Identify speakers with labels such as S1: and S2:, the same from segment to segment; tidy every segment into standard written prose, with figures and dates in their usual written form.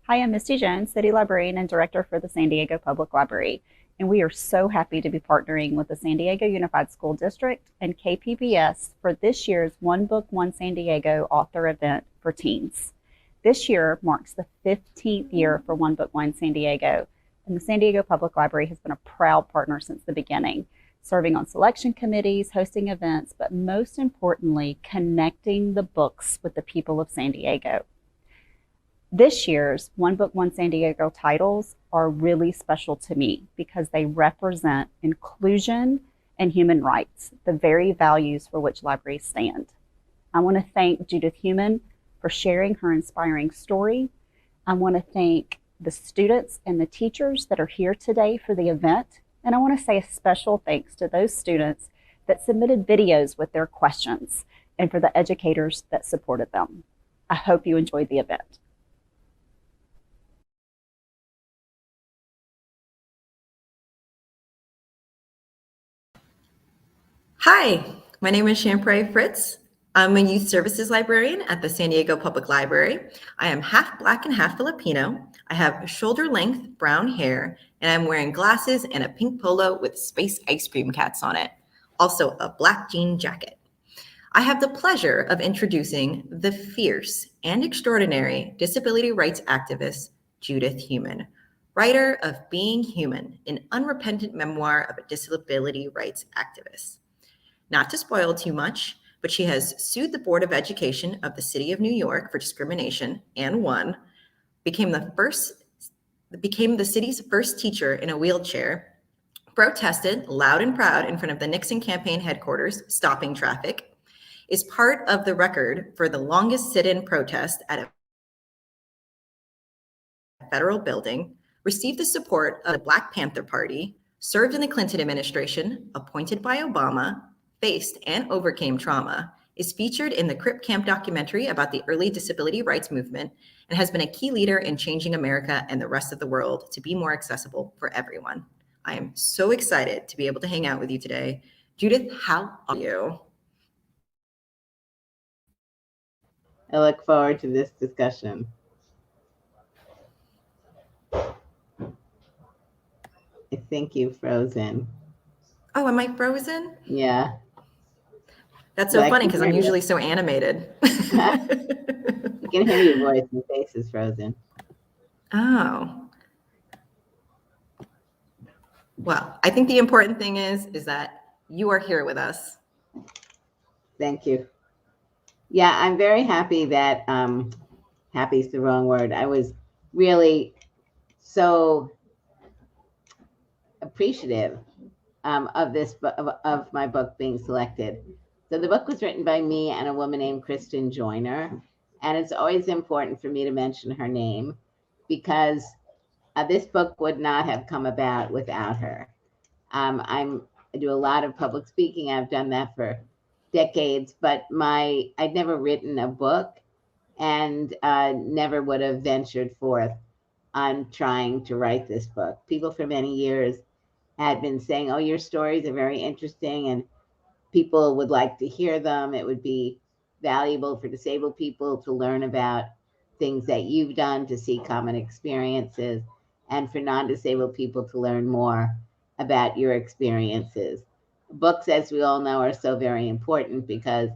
S1: Hi, I'm Misty Jones, City Librarian and Director for the San Diego Public Library, and we are so happy to be partnering with the San Diego Unified School District and KPBS for this year's One Book, One San Diego author event for teens. This year marks the 15th year for One Book, One San Diego, and the San Diego Public Library has been a proud partner since the beginning, serving on selection committees, hosting events, but most importantly, connecting the books with the people of San Diego. This year's One Book, One San Diego titles are really special to me because they represent inclusion and human rights, the very values for which libraries stand. I want to thank Judith Heumann for sharing her inspiring story. I want to thank the students and the teachers that are here today for the event. And I want to say a special thanks to those students that submitted videos with their questions and for the educators that supported them. I hope you enjoyed the event.
S2: Hi, my name is Champray Fritz. I'm a youth services librarian at the San Diego Public Library. I am half Black and half Filipino. I have shoulder-length brown hair, and I'm wearing glasses and a pink polo with space ice cream cats on it. Also a black jean jacket. I have the pleasure of introducing the fierce and extraordinary disability rights activist, Judith Heumann, writer of Being Human, an unrepentant memoir of a disability rights activist. Not to spoil too much, but she has sued the Board of Education of the City of New York for discrimination and won, became the city's first teacher in a wheelchair, protested loud and proud in front of the Nixon campaign headquarters, stopping traffic, is part of the record for the longest sit-in protest at a federal building, received the support of the Black Panther Party, served in the Clinton administration, appointed by Obama, faced and overcame trauma, is featured in the Crip Camp documentary about the early disability rights movement, and has been a key leader in changing America and the rest of the world to be more accessible for everyone. I am so excited to be able to hang out with you today. Judith, how are you?
S3: I look forward to this discussion. I think you've frozen.
S2: Oh, am I frozen?
S3: Yeah.
S2: That's so funny because I'm usually so animated.
S3: You can hear your voice. Your face is frozen.
S2: Oh. Well, I think the important thing is that you are here with us.
S3: Thank you. Yeah, I'm very happy that, happy is the wrong word. I was really so appreciative of this, of my book being selected. So the book was written by me and a woman named Kristen Joyner. And it's always important for me to mention her name because this book would not have come about without her. I do a lot of public speaking. I've done that for decades, but I'd never written a book and never would have ventured forth on trying to write this book. People for many years had been saying, oh, your stories are very interesting and people would like to hear them. It would be valuable for disabled people to learn about things that you've done, to see common experiences, and for non-disabled people to learn more about your experiences. Books, as we all know, are so very important because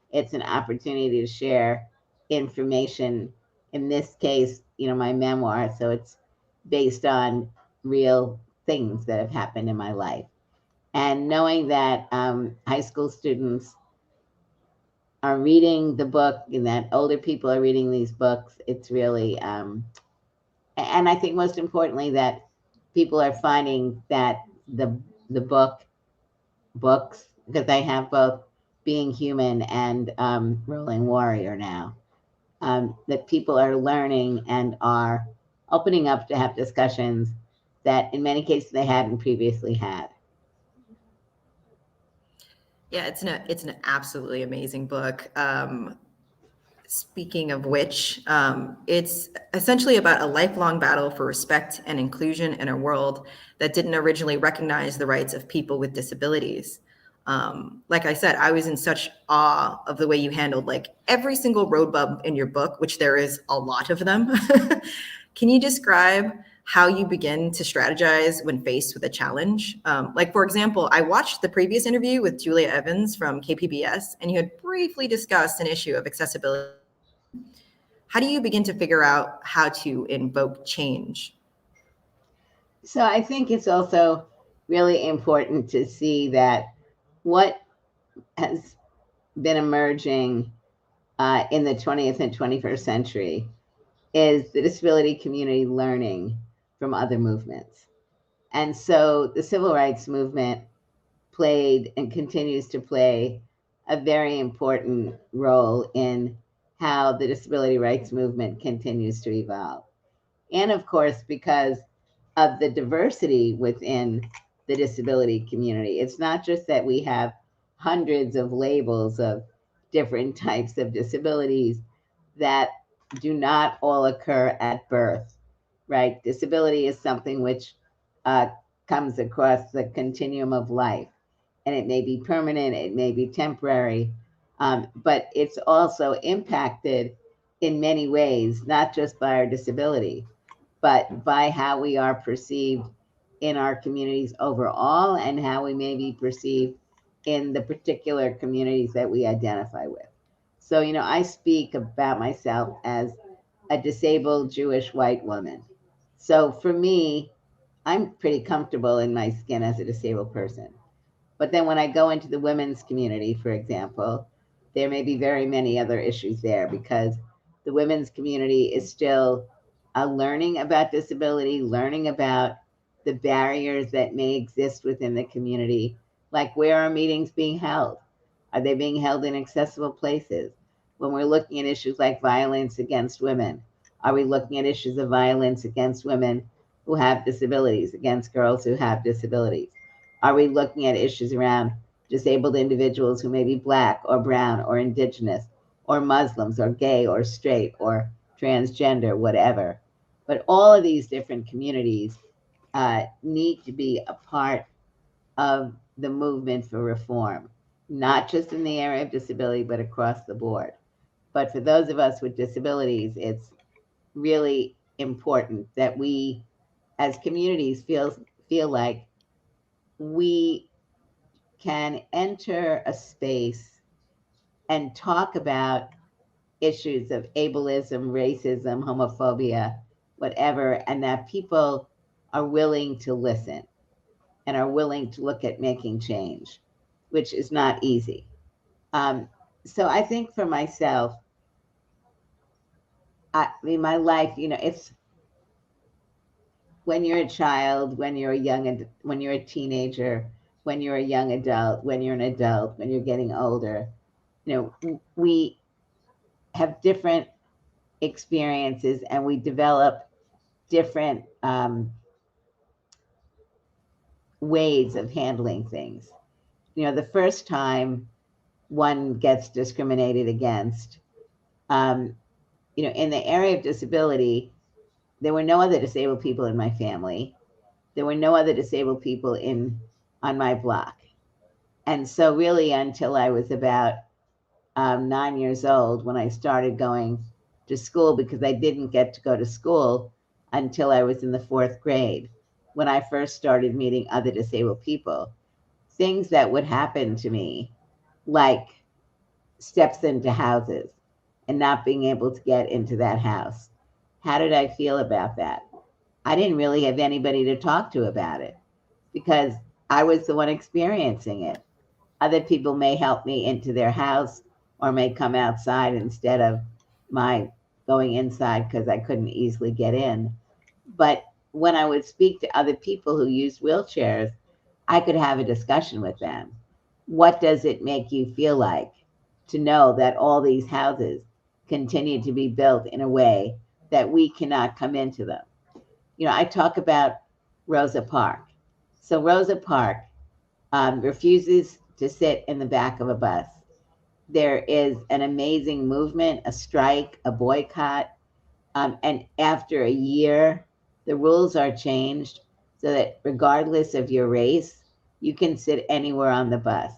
S3: it's an opportunity to share information. In this case, my memoir, so it's based on real things that have happened in my life. And knowing that high school students are reading the book and that older people are reading these books, it's really, and I think most importantly that people are finding that the books, because I have both Being Human and Rolling Warrior now, that people are learning and are opening up to have discussions that in many cases they hadn't previously had.
S2: Yeah, it's an absolutely amazing book. Speaking of which, it's essentially about a lifelong battle for respect and inclusion in a world that didn't originally recognize the rights of people with disabilities. Like I said, I was in such awe of the way you handled like every single road bump in your book, which there is a lot of them, Can you describe how you begin to strategize when faced with a challenge? Like, for example, I watched the previous interview with Julia Evans from KPBS, and you had briefly discussed an issue of accessibility. How do you begin to figure out how to invoke change?
S3: So I think it's also really important to see that what has been emerging in the 20th and 21st century is the disability community learning from other movements. And so the civil rights movement played and continues to play a very important role in how the disability rights movement continues to evolve. And of course, because of the diversity within the disability community, it's not just that we have hundreds of labels of different types of disabilities that do not all occur at birth, right? Disability is something which uh, comes across the continuum of life, and it may be permanent, it may be temporary, but it's also impacted in many ways, not just by our disability, but by how we are perceived in our communities overall and how we may be perceived in the particular communities that we identify with. So, I speak about myself as a disabled Jewish white woman. So for me, I'm pretty comfortable in my skin as a disabled person. But then when I go into the women's community, for example, there may be very many other issues there because the women's community is still learning about disability, learning about the barriers that may exist within the community, like where are meetings being held? Are they being held in accessible places? When we're looking at issues like violence against women, are we looking at issues of violence against women who have disabilities, against girls who have disabilities? Are we looking at issues around disabled individuals who may be Black or brown or indigenous or Muslims or gay or straight or transgender, whatever? But all of these different communities need to be a part of the movement for reform, not just in the area of disability, but across the board. But for those of us with disabilities, it's really important that we as communities feel like we can enter a space and talk about issues of ableism, racism, homophobia, whatever, and that people are willing to listen and are willing to look at making change, which is not easy. So I think for myself, I mean, my life, it's when you're a child, when you're a when you're a teenager, when you're a young adult, when you're an adult, when you're getting older, we have different experiences and we develop different ways of handling things. The first time one gets discriminated against, um, in the area of disability, there were no other disabled people in my family. There were no other disabled people on my block. And so really until I was about 9 years old when I started going to school, because I didn't get to go to school until I was in the fourth grade, when I first started meeting other disabled people. Things that would happen to me, like steps into houses and not being able to get into that house. How did I feel about that? I didn't really have anybody to talk to about it because I was the one experiencing it. Other people may help me into their house or may come outside instead of my going inside because I couldn't easily get in. But when I would speak to other people who used wheelchairs, I could have a discussion with them. What does it make you feel like to know that all these houses continue to be built in a way that we cannot come into them? I talk about Rosa Parks. So Rosa Parks refuses to sit in the back of a bus. There is an amazing movement, a strike, a boycott. And after a year, the rules are changed so that regardless of your race, you can sit anywhere on the bus.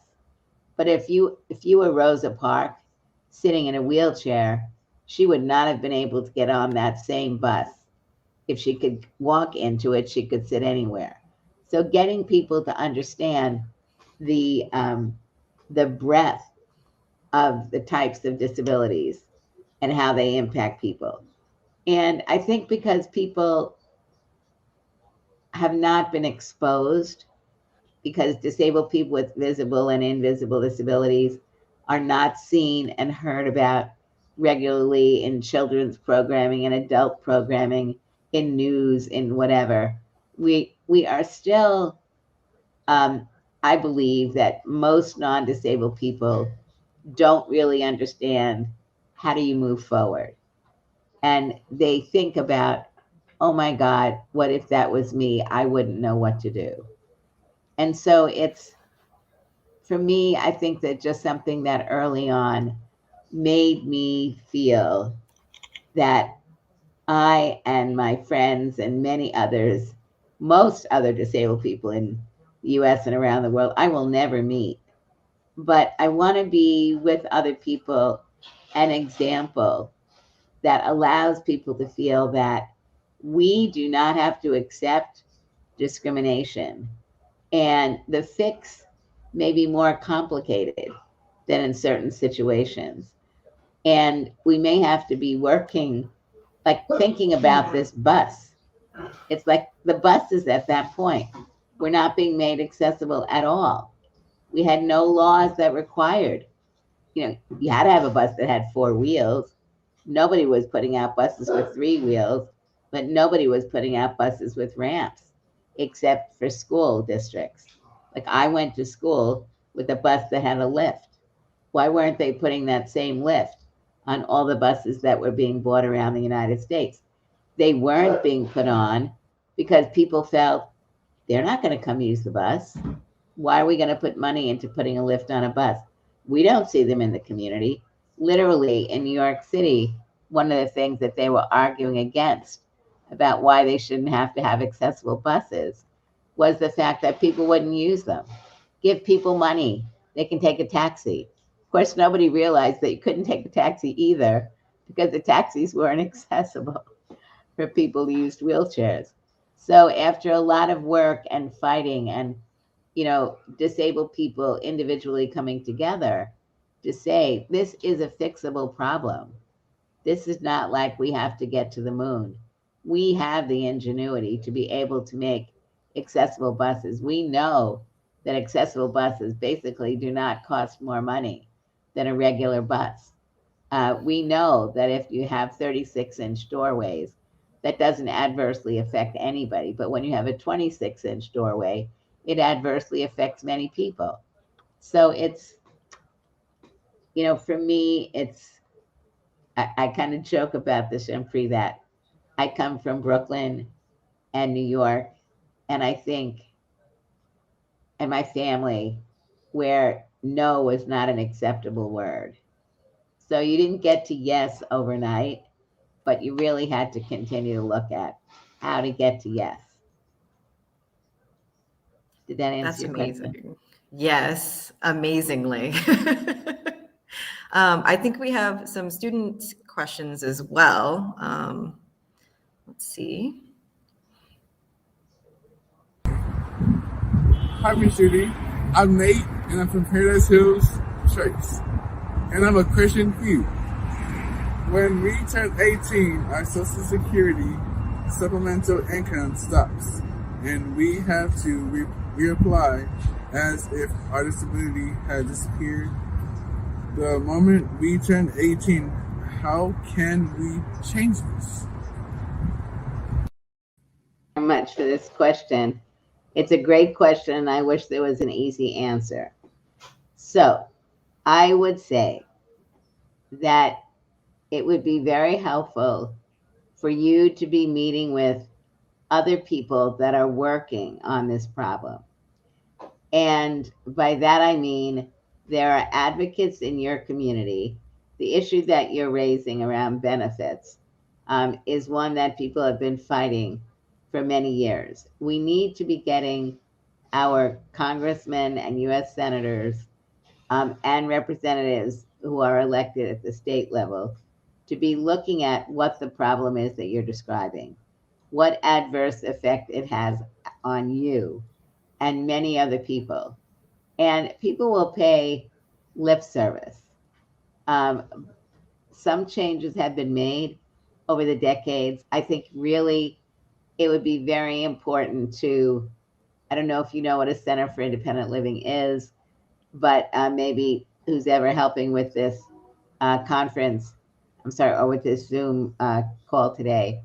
S3: But if you were Rosa Parks sitting in a wheelchair, she would not have been able to get on that same bus if she could walk into it, she could sit anywhere. So getting people to understand the breadth of the types of disabilities and how they impact people. And I think because people have not been exposed, because disabled people with visible and invisible disabilities are not seen and heard about regularly in children's programming and adult programming, in news, in whatever. We are still, I believe that most non-disabled people don't really understand how do you move forward. And they think about, oh my God, what if that was me? I wouldn't know what to do. And so it's, for me, I think that just something that early on made me feel that I and my friends and many others, most other disabled people in the US and around the world, I will never meet. But I want to be with other people, an example that allows people to feel that we do not have to accept discrimination. And the fix may be more complicated than in certain situations. And we may have to be working, like thinking about this bus. It's like the buses at that point were not being made accessible at all. We had no laws that required, you had to have a bus that had four wheels. Nobody was putting out buses with three wheels, but nobody was putting out buses with ramps except for school districts. Like I went to school with a bus that had a lift. Why weren't they putting that same lift on all the buses that were being bought around the United States? They weren't being put on because people felt they're not going to come use the bus. Why are we going to put money into putting a lift on a bus? We don't see them in the community. Literally in New York City, one of the things that they were arguing against about why they shouldn't have to have accessible buses was the fact that people wouldn't use them. Give people money, they can take a taxi. Of course, nobody realized that you couldn't take a taxi either because the taxis weren't accessible for people who used wheelchairs. So after a lot of work and fighting and disabled people individually coming together to say, this is a fixable problem. This is not like we have to get to the moon. We have the ingenuity to be able to make accessible buses. We know that accessible buses basically do not cost more money than a regular bus. We know that if you have 36-inch doorways, that doesn't adversely affect anybody. But when you have a 26-inch doorway, it adversely affects many people. So it's, for me, I kind of joke about this, Humphrey, that I come from Brooklyn and New York, and I think, and my family, where no was not an acceptable word. So you didn't get to yes overnight, but you really had to continue to look at how to get to yes. Did that answer
S2: That's
S3: your
S2: amazing.
S3: question?
S2: Yes, amazingly. I think we have some student questions as well. Let's see.
S4: Hi, Miss Judy. I'm Nate, and I'm from Paradise Hills Church, and I'm a Christian youth. When we turn 18, our Social Security supplemental income stops, and we have to reapply as if our disability had disappeared. The moment we turn 18, how can we change this?
S3: Very much for this question. It's a great question, and I wish there was an easy answer. So I would say that it would be very helpful for you to be meeting with other people that are working on this problem. And by that, I mean there are advocates in your community. The issue that you're raising around benefits is one that people have been fighting for many years. We need to be getting our congressmen and US senators and representatives who are elected at the state level to be looking at what the problem is that you're describing. what adverse effect it has on you and many other people. And people will pay lip service. Um, some changes have been made over the decades. I think really it would be very important to, I don't know if you know what a Center for Independent Living is, but maybe who's ever helping with this conference, I'm sorry, or with this Zoom call today.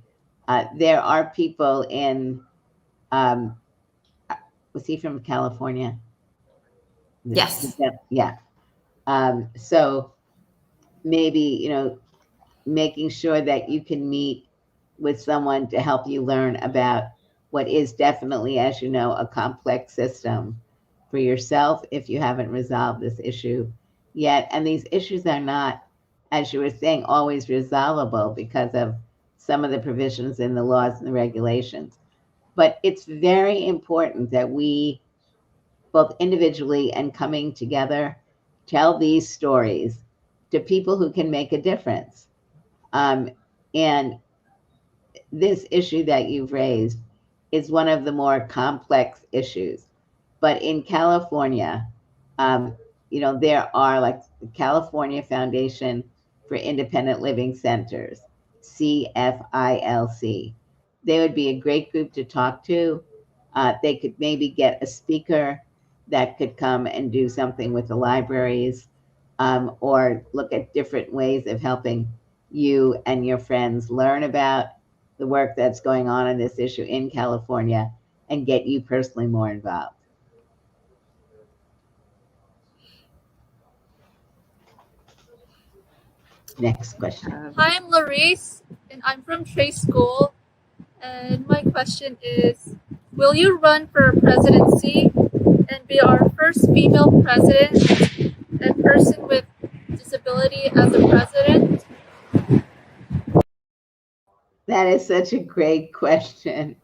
S3: There are people in, um, was he from California?
S2: Yes.
S3: Yeah. So maybe, you know, making sure that you can meet with someone to help you learn about what is definitely, as you know, a complex system for yourself if you haven't resolved this issue yet. And these issues are not, as you were saying, always resolvable because of some of the provisions in the laws and the regulations. But it's very important that we, both individually and coming together, tell these stories to people who can make a difference. Um, and this issue that you've raised is one of the more complex issues. But in California, um, you know, there are like the California Foundation for Independent Living Centers, CFILC. They would be a great group to talk to. They could maybe get a speaker that could come and do something with the libraries, or look at different ways of helping you and your friends learn about the work that's going on in this issue in California and get you personally more involved. Next question.
S5: Hi, I'm Larice, and I'm from Trace School. And my question is, will you run for presidency and be our first female president and person with disability as a president?
S3: That is such a great question.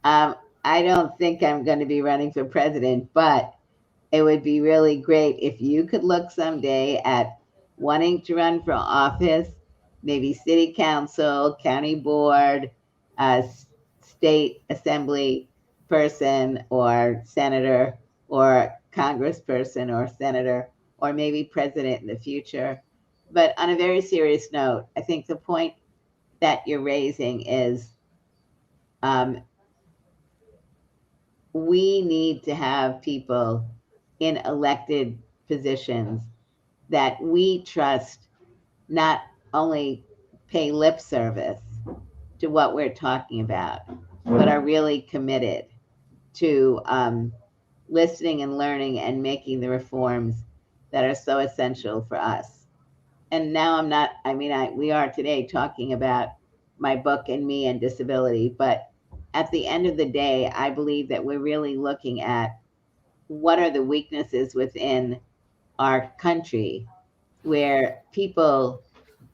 S3: I don't think I'm going to be running for president, but it would be really great if you could look someday at wanting to run for office, maybe city council, county board, state assembly person, or senator, or congressperson, or senator, or maybe president in the future. But on a very serious note, I think the point that you're raising is, um, we need to have people in elected positions that we trust not only pay lip service to what we're talking about, but are really committed to listening and learning and making the reforms that are so essential for us. And now I'm not, I mean, we are today talking about my book and me and disability, but at the end of the day, I believe that we're really looking at what are the weaknesses within our country where people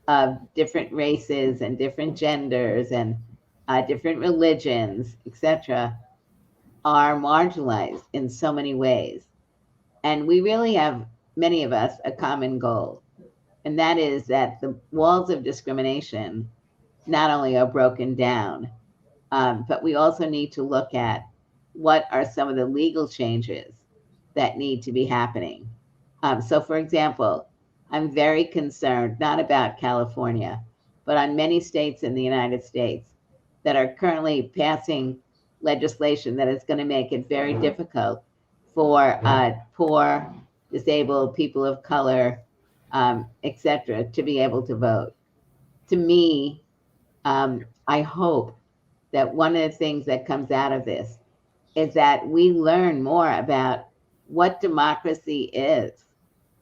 S3: of different races and different genders and different religions, etc., are marginalized in so many ways. And we really have, many of us, a common goal. And that is that the walls of discrimination not only are broken down, but we also need to look at what are some of the legal changes that need to be happening. So, for example, I'm very concerned not about California, but on many states in the United States that are currently passing legislation that is going to make it very difficult for poor, disabled, people of color, etc., to be able to vote. To me, I hope that one of the things that comes out of this is that we learn more about what democracy is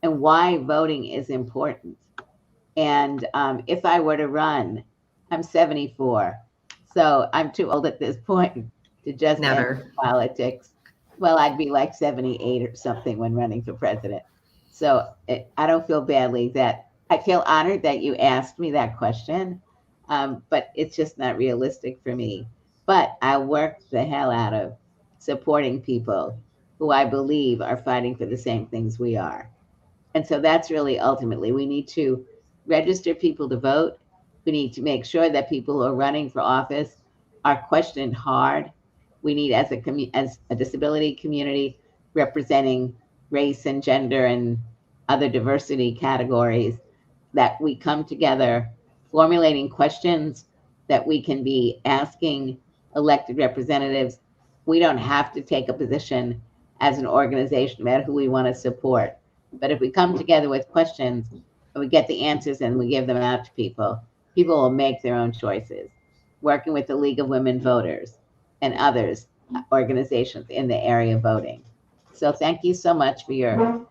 S3: and why voting is important. And if I were to run, I'm 74, so I'm too old at this point to just enter politics. Well, I'd be like 78 or something when running for president. So I don't feel badly that I feel honored that you asked me that question, but it's just not realistic for me. But I work the hell out of supporting people who I believe are fighting for the same things we are. And so that's really ultimately, we need to register people to vote. We need to make sure that people who are running for office are questioned hard. We need, as a disability community representing race and gender and other diversity categories, that we come together formulating questions that we can be asking elected representatives. We don't have to take a position as an organization about who we want to support. But if we come together with questions and we get the answers and we give them out to people, people will make their own choices. Working with the League of Women Voters and others, organizations in the area of voting. So thank you so much for your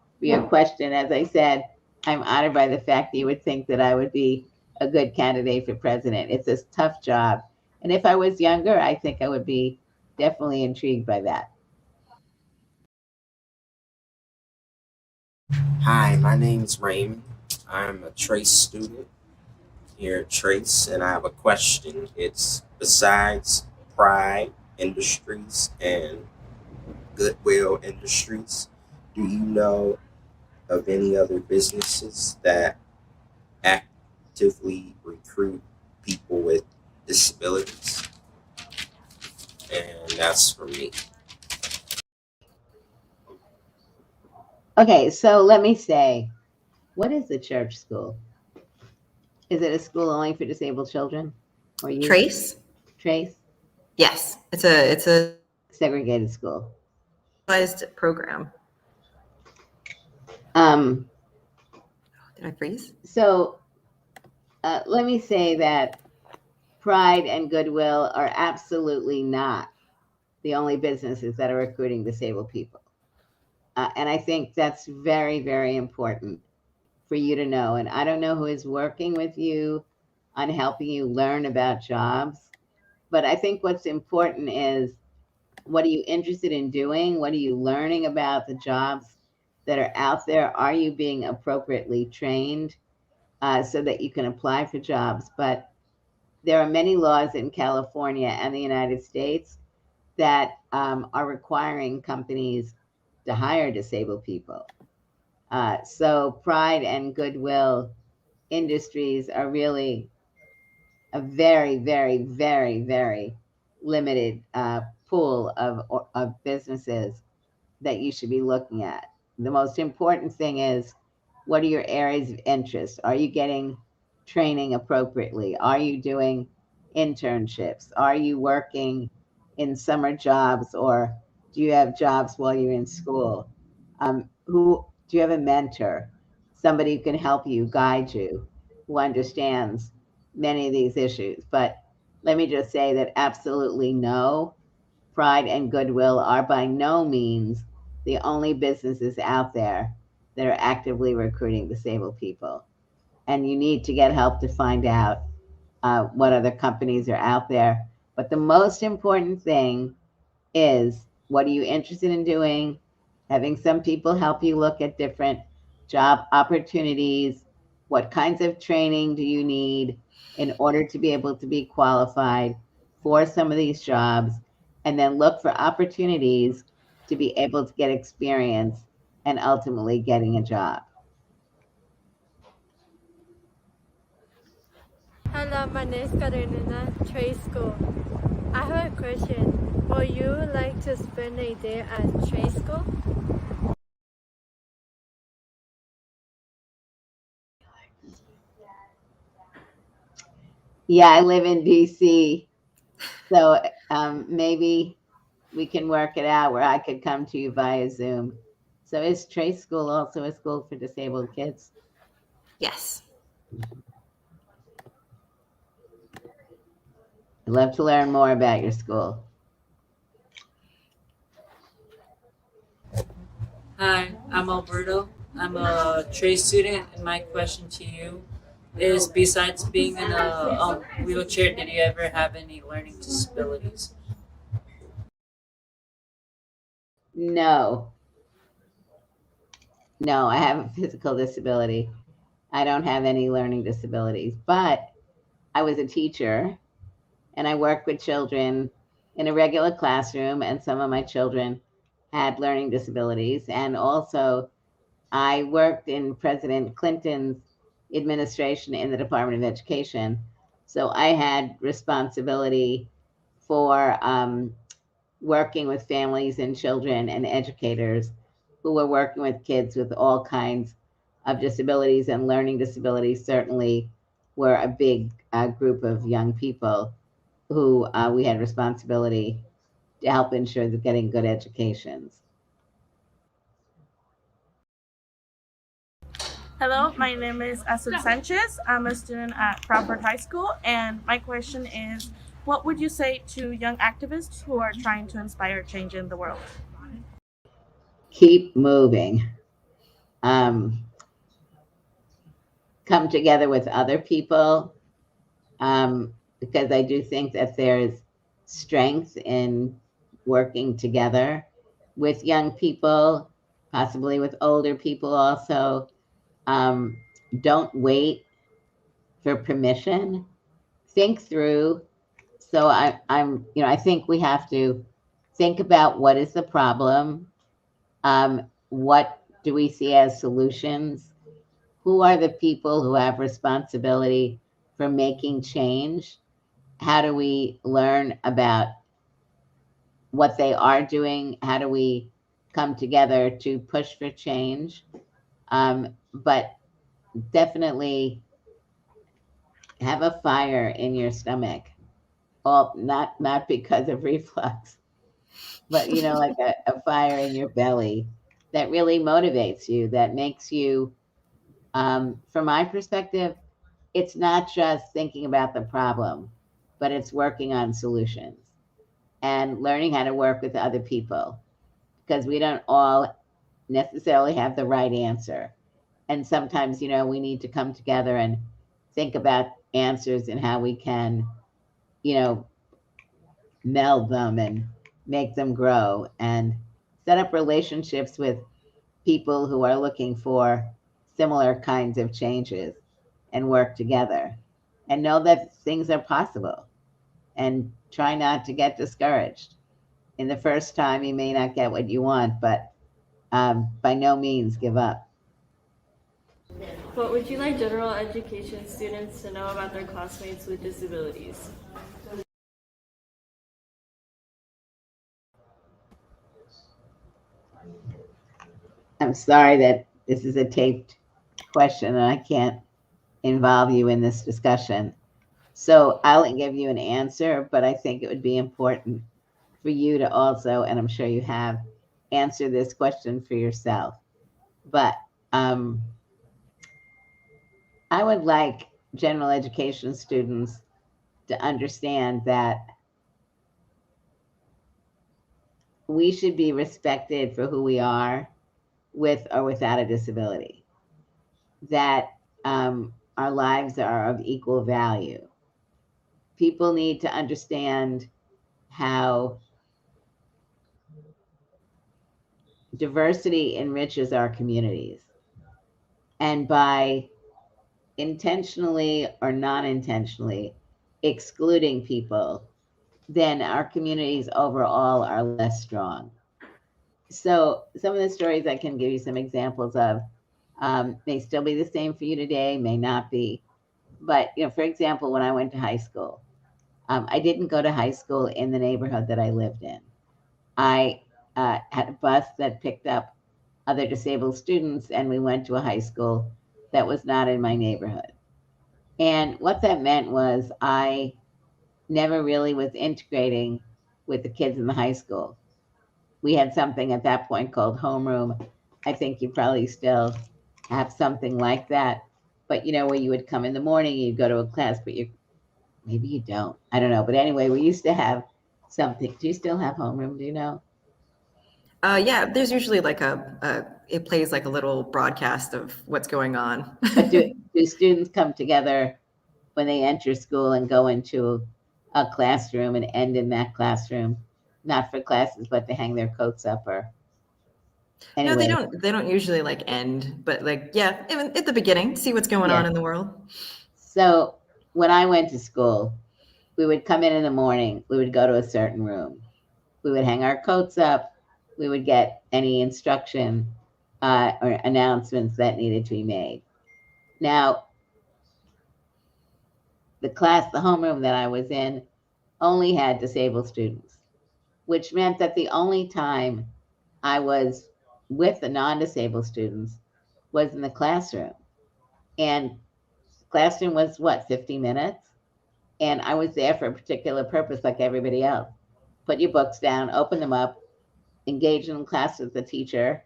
S3: question. As I said, I'm honored by the fact that you would think that I would be a good candidate for president. It's a tough job. And if I was younger, I think I would be definitely intrigued by that.
S6: Hi, my name is Raymond. I'm a Trace student here at Trace, and I have a question. It's besides Pride Industries and Goodwill Industries, do you know of any other businesses that actively recruit people with disabilities? And that's for me.
S3: Okay, so let me say, what is the church school? Is it a school only for disabled children or youth?
S2: Trace?
S3: Trace?
S2: Yes, it's a
S3: Segregated school.
S2: program. Did I freeze?
S3: So let me say that Pride and Goodwill are absolutely not the only businesses that are recruiting disabled people. And I think that's very, very important for you to know. And I don't know who is working with you on helping you learn about jobs, but I think what's important is, what are you interested in doing? What are you learning about the jobs that are out there? Are you being appropriately trained so that you can apply for jobs? But there are many laws in California and the United States that are requiring companies to hire disabled people. So Pride and Goodwill Industries are really a very, very, very, very limited pool of businesses that you should be looking at. The most important thing is, what are your areas of interest? Are you getting training appropriately? Are you doing internships? Are you working in summer jobs, or do you have jobs while you're in school? Who do you have a mentor? Somebody who can help you, guide you, who understands many of these issues. But let me just say that absolutely no, Pride and Goodwill are by no means the only businesses out there that are actively recruiting disabled people. And you need to get help to find out what other companies are out there. But the most important thing is, what are you interested in doing? Having some people help you look at different job opportunities. What kinds of training do you need in order to be able to be qualified for some of these jobs? And then look for opportunities to be able to get experience and ultimately getting a job.
S7: Hello, my name is Katerina, Trade School. I have a question. Would you like to spend a day at Trade School?
S3: Yeah, I live in DC, so maybe we can work it out where I could come to you via Zoom. So is Trade School also a school for disabled kids?
S2: Yes.
S3: I'd love to learn more about your school.
S8: Hi, I'm Alberto. I'm a trade student, and my question to you is: besides being in a wheelchair, did you ever have any learning disabilities?
S3: No, I have a physical disability. I don't have any learning disabilities, but I was a teacher and I worked with children in a regular classroom, and some of my children had learning disabilities. And also, I worked in President Clinton's administration in the Department of Education. So I had responsibility for working with families and children and educators who were working with kids with all kinds of disabilities, and learning disabilities certainly were a big group of young people who we had responsibility to help ensure they're getting good educations.
S9: Hello, my name is Azul Sanchez. I'm a student at Crawford High School, and my question is, what would you say to young activists who are trying to inspire change in the world?
S3: Keep moving. Come together with other people, because I do think that there's strength in working together with young people, possibly with older people also. Don't wait for permission. Think through. So I think we have to think about what is the problem. What do we see as solutions? Who are the people who have responsibility for making change? How do we learn about what they are doing? How do we come together to push for change? But definitely have a fire in your stomach. Well, not because of reflux, but like a fire in your belly that really motivates you, that makes you, from my perspective, it's not just thinking about the problem, but it's working on solutions and learning how to work with other people, because we don't all necessarily have the right answer. And sometimes, we need to come together and think about answers and how we can, you know, meld them and make them grow and set up relationships with people who are looking for similar kinds of changes and work together and know that things are possible, and try not to get discouraged. In the first time, you may not get what you want, but by no means give up.
S7: What would you like general education students to know about their classmates with disabilities?
S3: I'm sorry that this is a taped question and I can't involve you in this discussion. So I'll give you an answer, but I think it would be important for you to also, and I'm sure you have, answer this question for yourself. But I would like general education students to understand that we should be respected for who we are, with or without a disability, that our lives are of equal value. People need to understand how diversity enriches our communities. And by intentionally or non intentionally excluding people, then our communities overall are less strong. So, some of the stories I can give you some examples of may still be the same for you today, may not be. But, for example, when I went to high school, I didn't go to high school in the neighborhood that I lived in. I had a bus that picked up other disabled students, and we went to a high school that was not in my neighborhood. And what that meant was I never really was integrating with the kids in the high school. We had something at that point called homeroom. I think you probably still have something like that. But where you would come in the morning, you'd go to a class, but maybe you don't. I don't know. But anyway, we used to have something. Do you still have homeroom? Do you know?
S2: Yeah, there's usually like it plays like a little broadcast of what's going on.
S3: But do students come together when they enter school and go into a classroom and end in that classroom, not for classes, but to hang their coats up or anyway?
S2: No, they don't usually like end, but like, yeah, at the beginning, see what's going on in the world.
S3: So when I went to school, we would come in the morning, we would go to a certain room, we would hang our coats up, we would get any instruction or announcements that needed to be made. Now, the homeroom that I was in, only had disabled students, which meant that the only time I was with the non-disabled students was in the classroom. And classroom was what, 50 minutes? And I was there for a particular purpose like everybody else. Put your books down, open them up, engage in class with the teacher,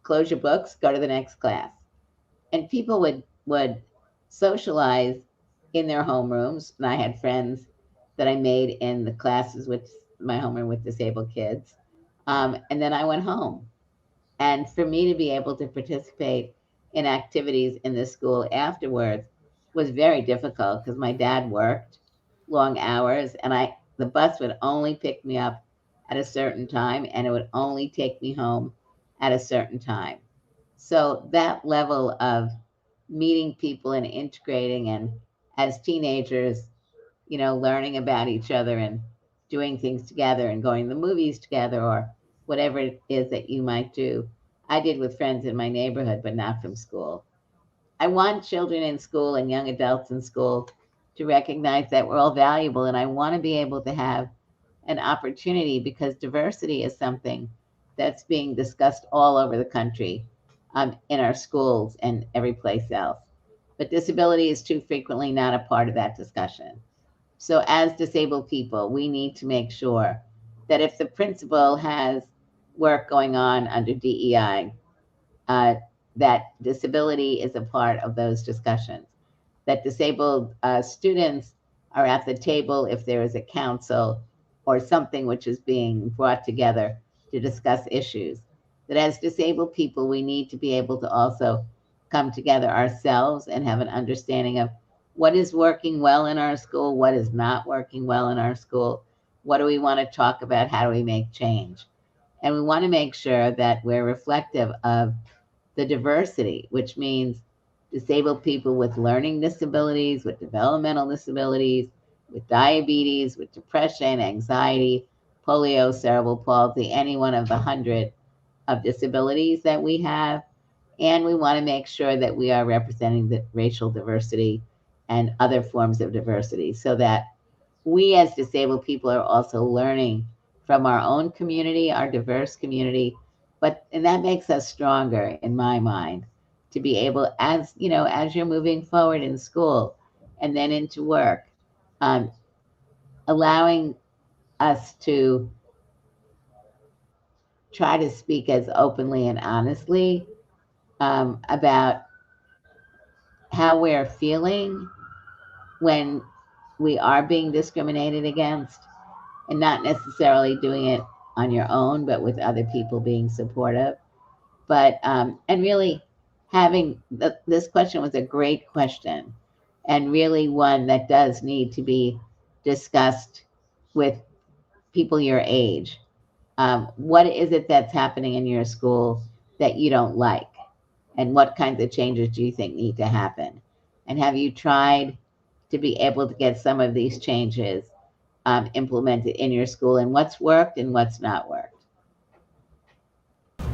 S3: close your books, go to the next class. And people would socialize in their homerooms. And I had friends that I made in the classes with my homeroom with disabled kids. And then I went home. And for me to be able to participate in activities in the school afterwards was very difficult because my dad worked long hours and the bus would only pick me up at a certain time and it would only take me home at a certain time. So that level of meeting people and integrating and as teenagers, learning about each other and doing things together and going to the movies together or whatever it is that you might do. I did with friends in my neighborhood, but not from school. I want children in school and young adults in school to recognize that we're all valuable, and I want to be able to have an opportunity because diversity is something that's being discussed all over the country, in our schools and every place else. But disability is too frequently not a part of that discussion. So as disabled people, we need to make sure that if the principal has work going on under DEI, uh, that disability is a part of those discussions, that disabled students are at the table if there is a council or something which is being brought together to discuss issues. That as disabled people, we need to be able to also come together ourselves and have an understanding of what is working well in our school, what is not working well in our school, what do we want to talk about, how do we make change. And we want to make sure that we're reflective of the diversity, which means disabled people with learning disabilities, with developmental disabilities, with diabetes, with depression, anxiety, polio, cerebral palsy, any one of the 100 of disabilities that we have. And we want to make sure that we are representing the racial diversity and other forms of diversity so that we as disabled people are also learning from our own community, our diverse community, and that makes us stronger in my mind to be able, as you're moving forward in school and then into work, um, allowing us to try to speak as openly and honestly about how we're feeling when we are being discriminated against, and not necessarily doing it on your own, but with other people being supportive. But and really having this question was a great question, and really one that does need to be discussed with people your age. What is it that's happening in your school that you don't like, and what kinds of changes do you think need to happen? And have you tried to be able to get some of these changes implemented in your school, and what's worked and what's not worked?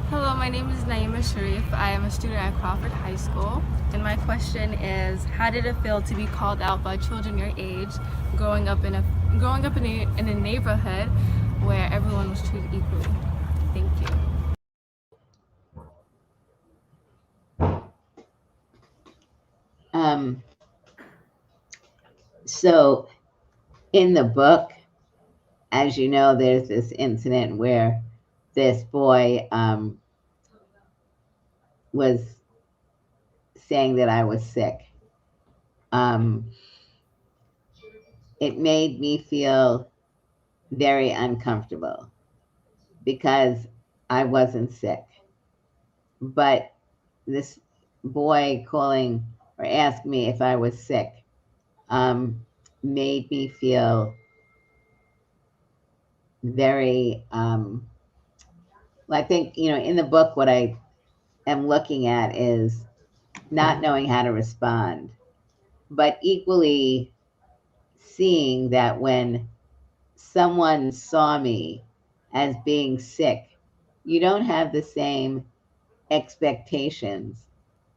S10: Hello, my name is Naima Sharif. I am a student at Crawford High School, and my question is, how did it feel to be called out by children your age, growing up in a neighborhood where everyone was treated equally? Thank you.
S3: So in the book, as you know, there's this incident where this boy was saying that I was sick. It made me feel very uncomfortable because I wasn't sick. But this boy calling or asked me if I was sick made me feel very, I think, in the book, what I am looking at is not knowing how to respond, but equally seeing that when someone saw me as being sick, you don't have the same expectations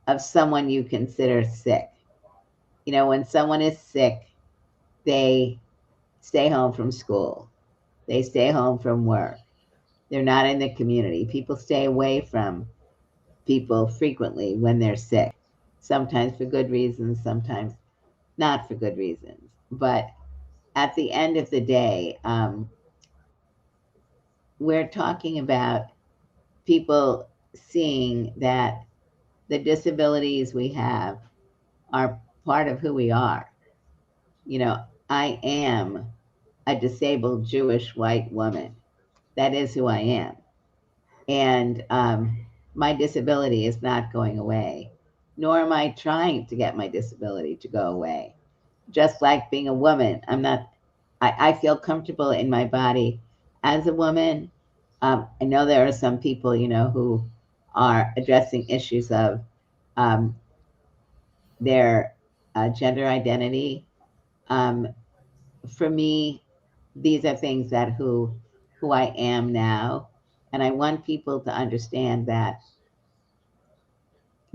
S3: of someone you consider sick. When someone is sick, they stay home from school. They stay home from work. They're not in the community. People stay away from people frequently when they're sick, sometimes for good reasons, sometimes not for good reasons. But at the end of the day, we're talking about people seeing that the disabilities we have are part of who we are. You know, I am a disabled Jewish white woman. That is who I am. And my disability is not going away, nor am I trying to get my disability to go away. Just like being a woman, I feel comfortable in my body as a woman. I know there are some people, you know, who are addressing issues of their gender identity. Um, for me, these are things that who I am now, and I want people to understand that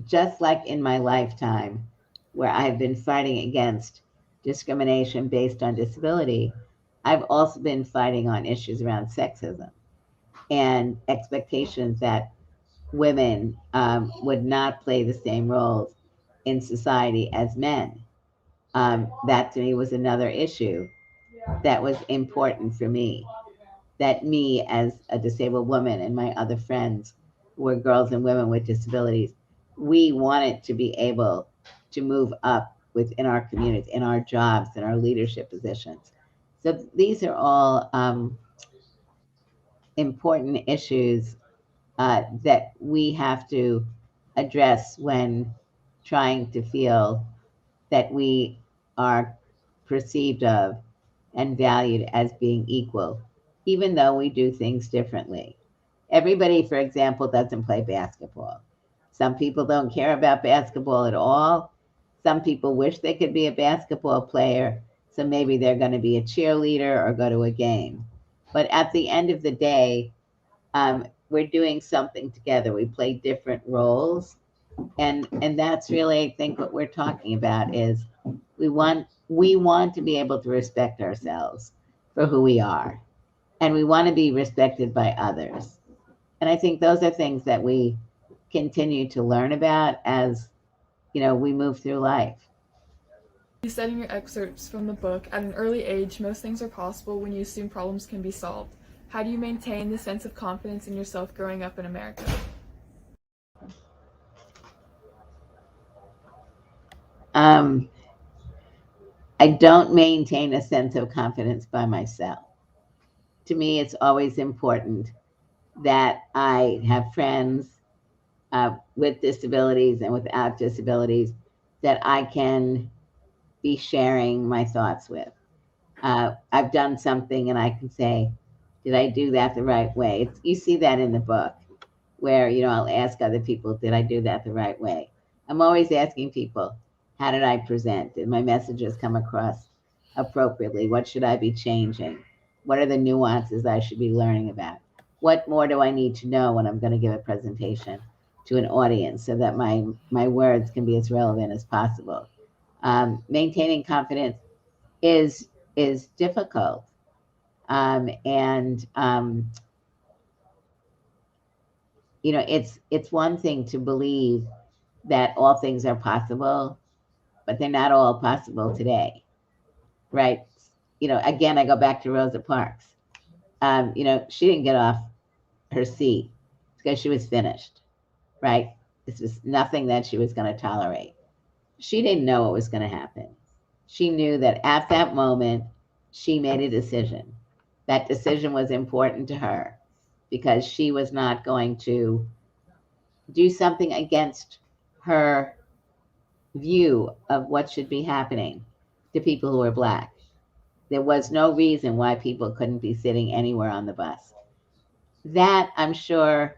S3: just like in my lifetime, where I've been fighting against discrimination based on disability, I've also been fighting on issues around sexism and expectations that women would not play the same roles in society as men. That to me was another issue that was important for me. That me, as a disabled woman, and my other friends who were girls and women with disabilities, we wanted to be able to move up within our communities, in our jobs, in our leadership positions. So these are all important issues that we have to address when trying to feel that we are perceived of and valued as being equal, even though we do things differently. Everybody, for example, doesn't play basketball. Some people don't care about basketball at all. Some people wish they could be a basketball player, so maybe they're going to be a cheerleader or go to a game. But at the end of the day, we're doing something together. We play different roles, and that's really, I think, what we're talking about is we want to be able to respect ourselves for who we are, and we want to be respected by others. And I think those are things that we continue to learn about as we move through life.
S11: You said in your excerpts from the book, at an early age, most things are possible when you assume problems can be solved. How do you maintain the sense of confidence in yourself growing up in America?
S3: I don't maintain a sense of confidence by myself. To me, it's always important that I have friends with disabilities and without disabilities that I can be sharing my thoughts with. I've done something and I can say, did I do that the right way? You see that in the book where, I'll ask other people, did I do that the right way? I'm always asking people, how did I present? Did my messages come across appropriately? What should I be changing? What are the nuances I should be learning about? What more do I need to know when I'm going to give a presentation to an audience so that my words can be as relevant as possible? Maintaining confidence is difficult. And it's one thing to believe that all things are possible, but they're not all possible today, right? Again, I go back to Rosa Parks. She didn't get off her seat because she was finished, right? This was nothing that she was going to tolerate. She didn't know what was going to happen. She knew that at that moment, she made a decision. That decision was important to her because she was not going to do something against her view of what should be happening to people who are Black. There was no reason why people couldn't be sitting anywhere on the bus. That, I'm sure,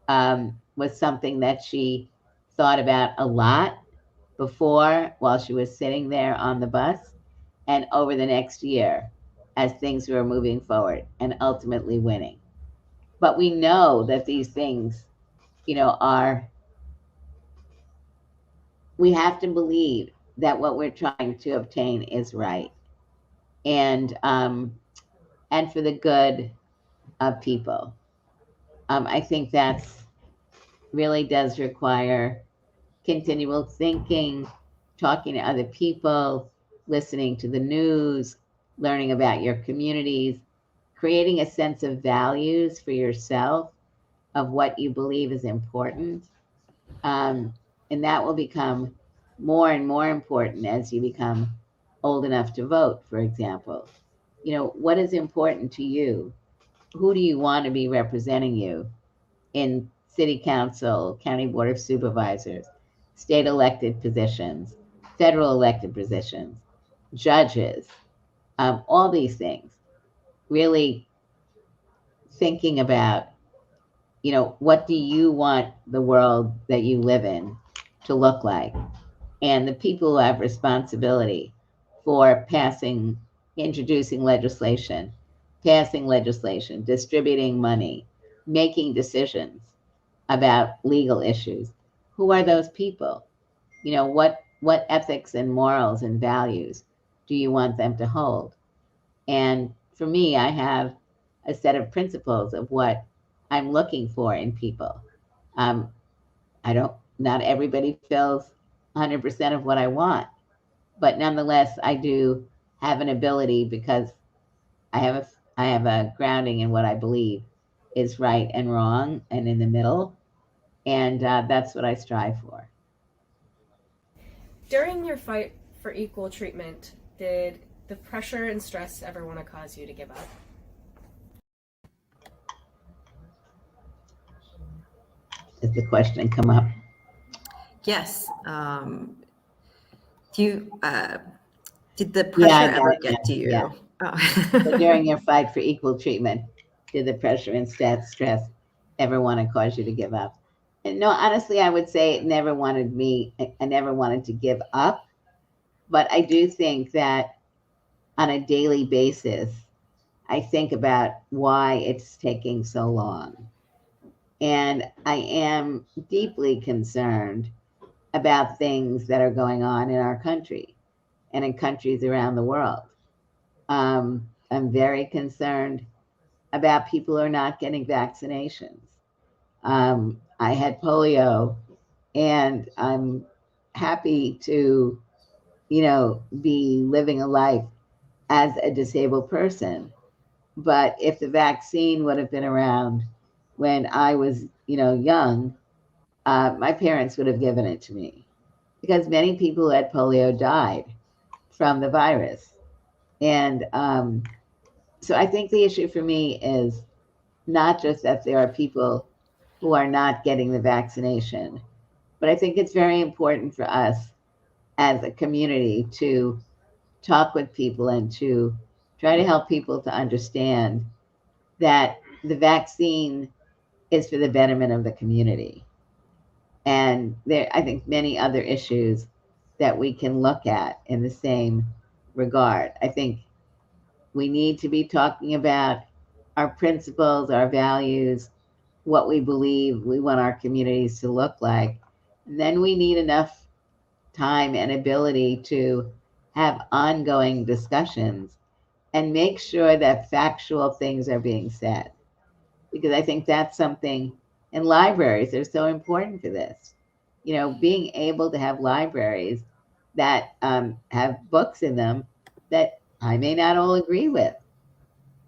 S3: was something that she thought about a lot before, while she was sitting there on the bus, and over the next year as things were moving forward and ultimately winning. But we know that these things, we have to believe that what we're trying to obtain is right. and for the good of people. I think that's really does require continual thinking, talking to other people, listening to the news, learning about your communities, creating a sense of values for yourself of what you believe is important. Um, and that will become more and more important as you become old enough to vote, for example. You know, what is important to you? Who do you want to be representing you in city council, county board of supervisors, state elected positions, federal elected positions, judges, all these things? Really thinking about, you know, what do you want the world that you live in to look like? And the people who have responsibility for introducing legislation, passing legislation, distributing money, making decisions about legal issues. Who are those people? You know, what ethics and morals and values do you want them to hold? And for me, I have a set of principles of what I'm looking for in people. Um, I don't, not everybody fills 100% of what I want, but nonetheless, I do have an ability because I have a, I have a grounding in what I believe is right and wrong and in the middle. And that's what I strive for.
S12: During your fight for equal treatment, did the pressure and stress ever want to cause you to give up?
S3: Does the question come up?
S2: Yes. Do you, did the
S3: Yeah,
S2: pressure
S3: I
S2: ever
S3: got
S2: get
S3: it.
S2: to you?
S3: Yeah.
S2: Oh.
S3: So during your fight for equal treatment, did the pressure and stress ever want to cause you to give up? And no, honestly, I would say it never wanted me, I never wanted to give up. But I do think that on a daily basis, I think about why it's taking so long. And I am deeply concerned about things that are going on in our country and in countries around the world. I'm very concerned about people who are not getting vaccinations. I had polio, and I'm happy to, you know, be living a life as a disabled person. But if the vaccine would have been around when I was, you know, young, my parents would have given it to me because many people who had polio died from the virus. And so I think the issue for me is not just that there are people who are not getting the vaccination, but I think it's very important for us as a community to talk with people and to try to help people to understand that the vaccine is for the betterment of the community. And there, I think, many other issues that we can look at in the same regard. I think we need to be talking about our principles, our values, what we believe we want our communities to look like. And then we need enough time and ability to have ongoing discussions and make sure that factual things are being said. Because I think that's something, and libraries are so important for this. You know, being able to have libraries that have books in them that I may not all agree with.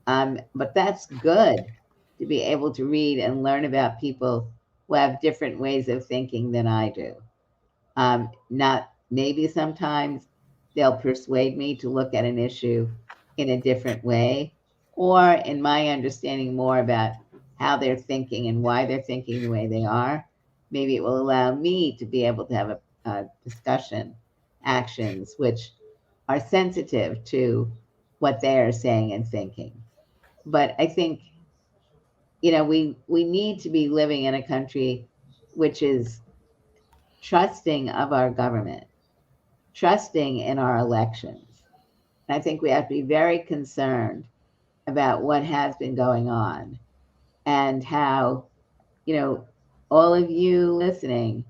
S3: But that's good to be able to read and learn about people who have different ways of thinking than I do. Not maybe sometimes they'll persuade me to look at an issue in a different way, or in my understanding more about how they're thinking and why they're thinking the way they are. Maybe it will allow me to be able to have a discussion, actions which are sensitive to what they are saying and thinking. But I think, you know, we need to be living in a country which is trusting of our government, trusting in our elections. And I think we have to be very concerned about what has been going on and how, you know, all of you listening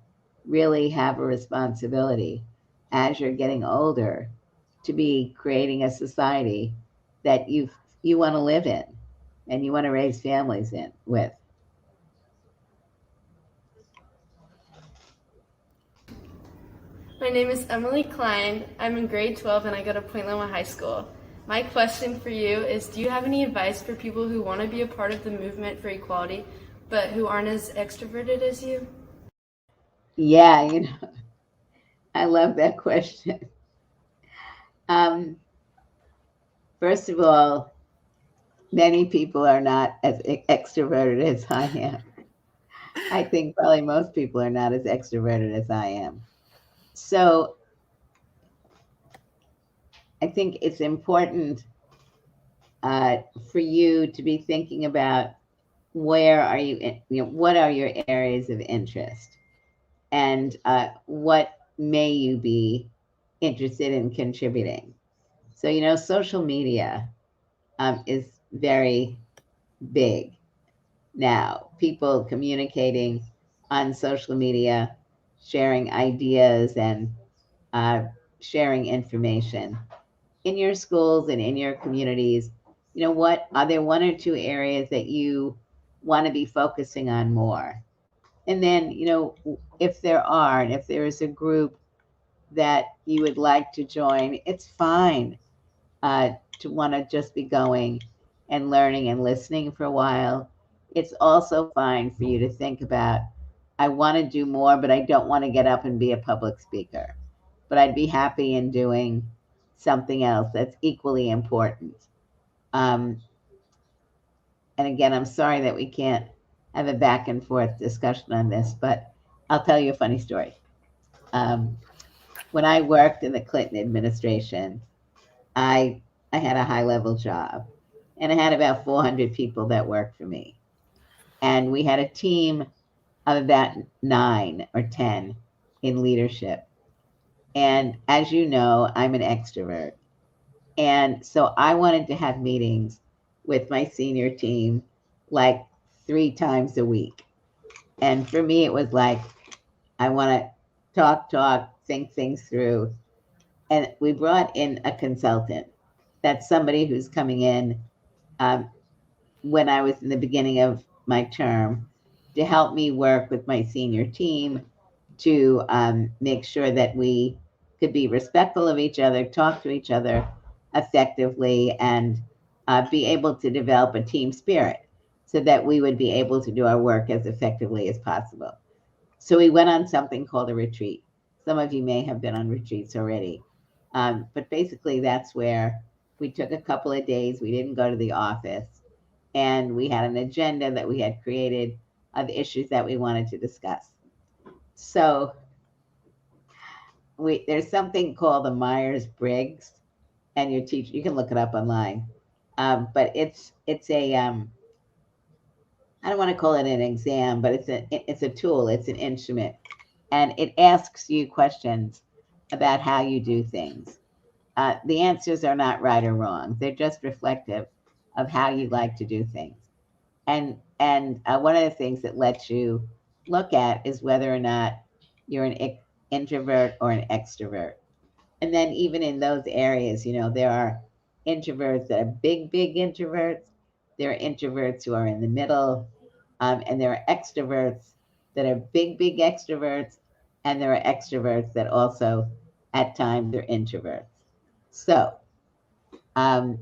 S3: really have a responsibility as you're getting older to be creating a society that you want to live in and you want to raise families in with.
S10: My name is Emily Klein. I'm in grade 12 and I go to Point Loma High School. My question for you is, do you have any advice for people who want to be a part of the movement for equality, but who aren't as extroverted as you?
S3: Yeah, I love that question. First of all, many people are not as extroverted as I am. I think probably most people are not as extroverted as I am. So I think it's important for you to be thinking about where are what are your areas of interest, and what may you be interested in contributing. So, social media is very big now. People communicating on social media, sharing ideas and sharing information in your schools and in your communities. What are there one or two areas that you want to be focusing on more? And then, if there are, and if there is a group that you would like to join, it's fine to want to just be going and learning and listening for a while. It's also fine for you to think about, I want to do more, but I don't want to get up and be a public speaker. But I'd be happy in doing something else that's equally important. Um, and again, I'm sorry that we can't have a back and forth discussion on this, but I'll tell you a funny story. When I worked in the Clinton administration, I I had a high level job, and I had about 400 people that worked for me, and we had a team of about 9 or 10 in leadership. And as you know, I'm an extrovert, and so I wanted to have meetings with my senior team like 3 times a week. And for me, it was like I want to talk, think things through. And we brought in a consultant. That's somebody who's coming in um, when I was in the beginning of my term to help me work with my senior team to make sure that we could be respectful of each other, talk to each other effectively, and be able to develop a team spirit so that we would be able to do our work as effectively as possible. So we went on something called a retreat. Some of you may have been on retreats already. But basically, that's where we took a couple of days. We didn't go to the office. And we had an agenda that we had created of issues that we wanted to discuss. So there's something called the Myers-Briggs, and your teacher, you can look it up online. But it's a I don't want to call it an exam, but it's a tool, it's an instrument, and it asks you questions about how you do things. The answers are not right or wrong; they're just reflective of how you like to do things. And one of the things that lets you look at is whether or not you're an introvert or an extrovert. And then even in those areas, there are introverts that are big introverts. There are introverts who are in the middle, and there are extroverts that are big extroverts, and there are extroverts that also, at times, are introverts. So, um,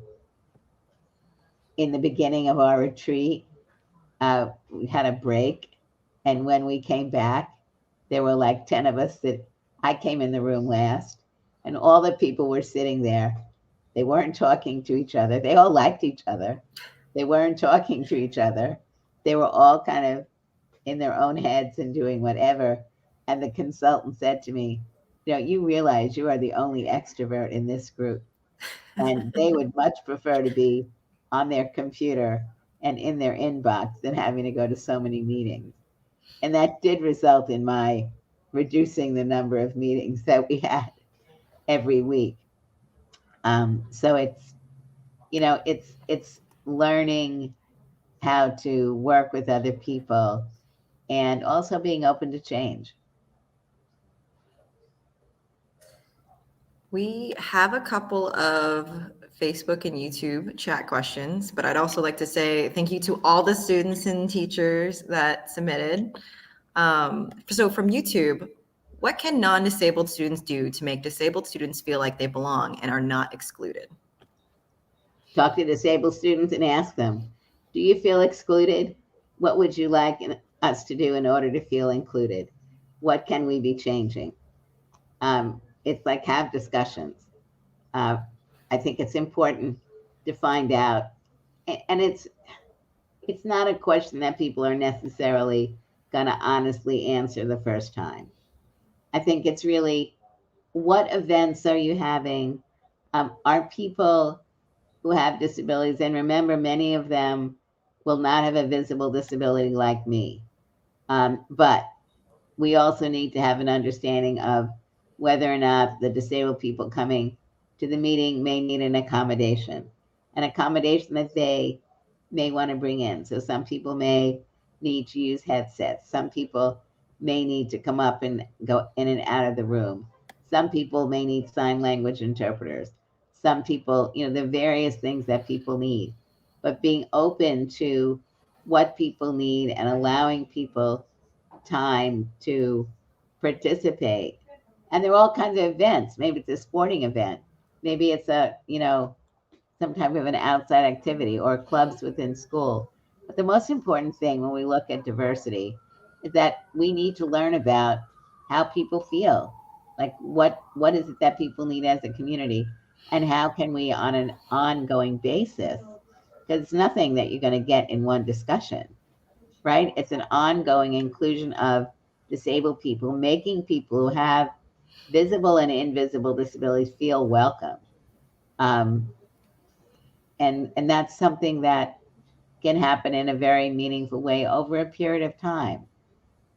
S3: in the beginning of our retreat, we had a break, and when we came back, there were like 10 of us that I came in the room last, and all the people were sitting there. They weren't talking to each other. They all liked each other. They weren't talking to each other. They were all kind of in their own heads and doing whatever. And the consultant said to me, you realize you are the only extrovert in this group. And they would much prefer to be on their computer and in their inbox than having to go to so many meetings. And that did result in my reducing the number of meetings that we had every week. So it's learning how to work with other people and also being open to change.
S2: We have a couple of Facebook and YouTube chat questions, but I'd also like to say thank you to all the students and teachers that submitted. So from YouTube, what can non-disabled students do to make disabled students feel like they belong and are not excluded?
S3: Talk to disabled students and ask them, do you feel excluded? What would you like us to do in order to feel included? What can we be changing? It's like have discussions. I think it's important to find out, and it's not a question that people are necessarily going to honestly answer the first time. I think it's really, what events are you having? Are people who have disabilities, and remember, many of them will not have a visible disability like me, but we also need to have an understanding of whether or not the disabled people coming to the meeting may need an accommodation that they may want to bring in. So some people may need to use headsets. Some people may need to come up and go in and out of the room. Some people may need sign language interpreters. Some people, the various things that people need. But being open to what people need and allowing people time to participate. And there are all kinds of events. Maybe it's a sporting event. Maybe it's some type of an outside activity or clubs within school. But the most important thing when we look at diversity is that we need to learn about how people feel. Like what is it that people need as a community, and how can we on an ongoing basis, because it's nothing that you're going to get in one discussion, right? It's an ongoing inclusion of disabled people, making people who have visible and invisible disabilities feel welcome. And that's something that can happen in a very meaningful way over a period of time.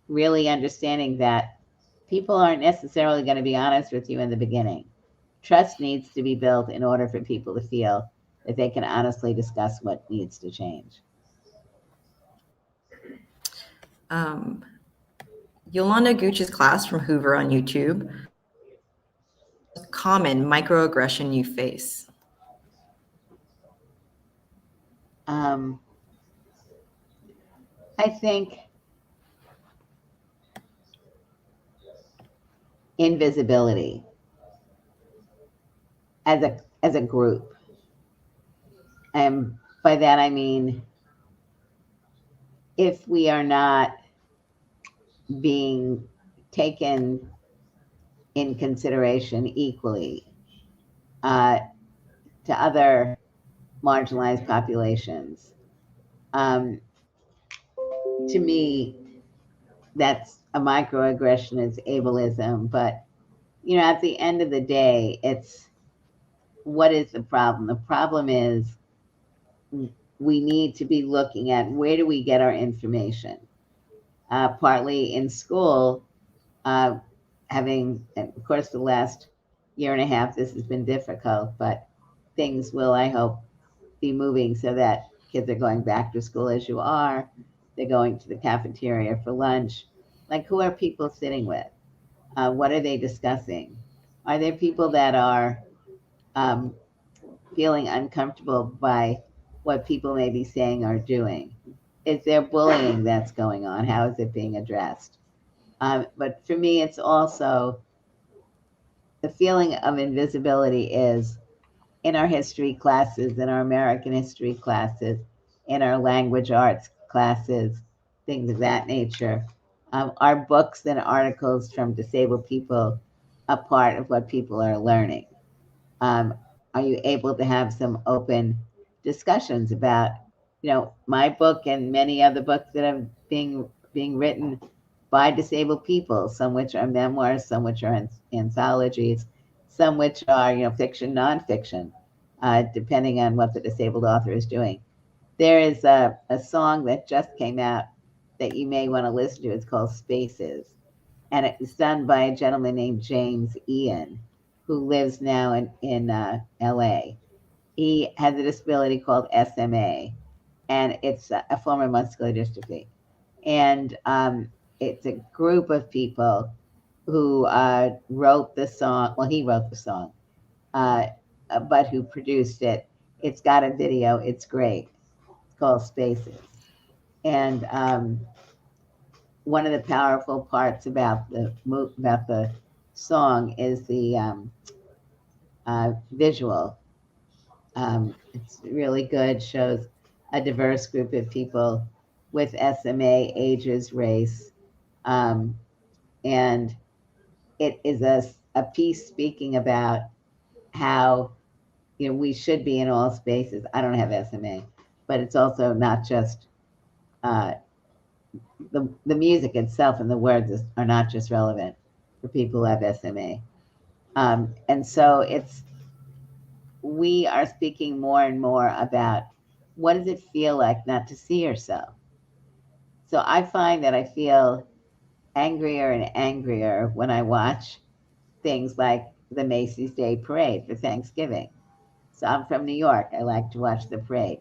S3: Really understanding that people aren't necessarily going to be honest with you in the beginning. Trust needs to be built in order for people to feel that they can honestly discuss what needs to change.
S2: Yolanda Gooch's class from Hoover on YouTube. Common microaggression you face.
S3: I think invisibility as a group. And by that I mean, if we are not being taken in consideration equally to other marginalized populations, to me, that's a microaggression, is ableism. But at the end of the day, it's, what is the problem? The problem is we need to be looking at, where do we get our information? Partly in school, having, of course, the last year and a half, this has been difficult, but things will, I hope, be moving so that kids are going back to school as you are. They're going to the cafeteria for lunch. Like, who are people sitting with? What are they discussing? Are there people that are feeling uncomfortable by what people may be saying or doing? Is there bullying that's going on? How is it being addressed? But for me, it's also the feeling of invisibility is in our history classes, in our American history classes, in our language arts classes, things of that nature. Are books and articles from disabled people a part of what people are learning? Are you able to have some open discussions about, my book and many other books that are being written by disabled people, some which are memoirs, some which are anthologies, some which are, fiction, nonfiction, depending on what the disabled author is doing. There is a song that just came out that you may want to listen to. It's called Spaces. And it was done by a gentleman named James Ian, who lives now in LA. He has a disability called SMA, and it's a form of muscular dystrophy. And it's a group of people who wrote the song. Well, he wrote the song. uh, but who produced it. It's got a video. It's great. It's called Spaces. And one of the powerful parts about the song is the visual. It's really good. Shows a diverse group of people with SMA, ages, race, and it is a piece speaking about how we should be in all spaces. I don't have SMA, but it's also not just uh, the music itself and the words are not just relevant for people who have SMA. And so we are speaking more and more about what does it feel like not to see yourself. So I find that I feel angrier and angrier when I watch things like the Macy's Day Parade for Thanksgiving. So I'm from New York. I like to watch the parade.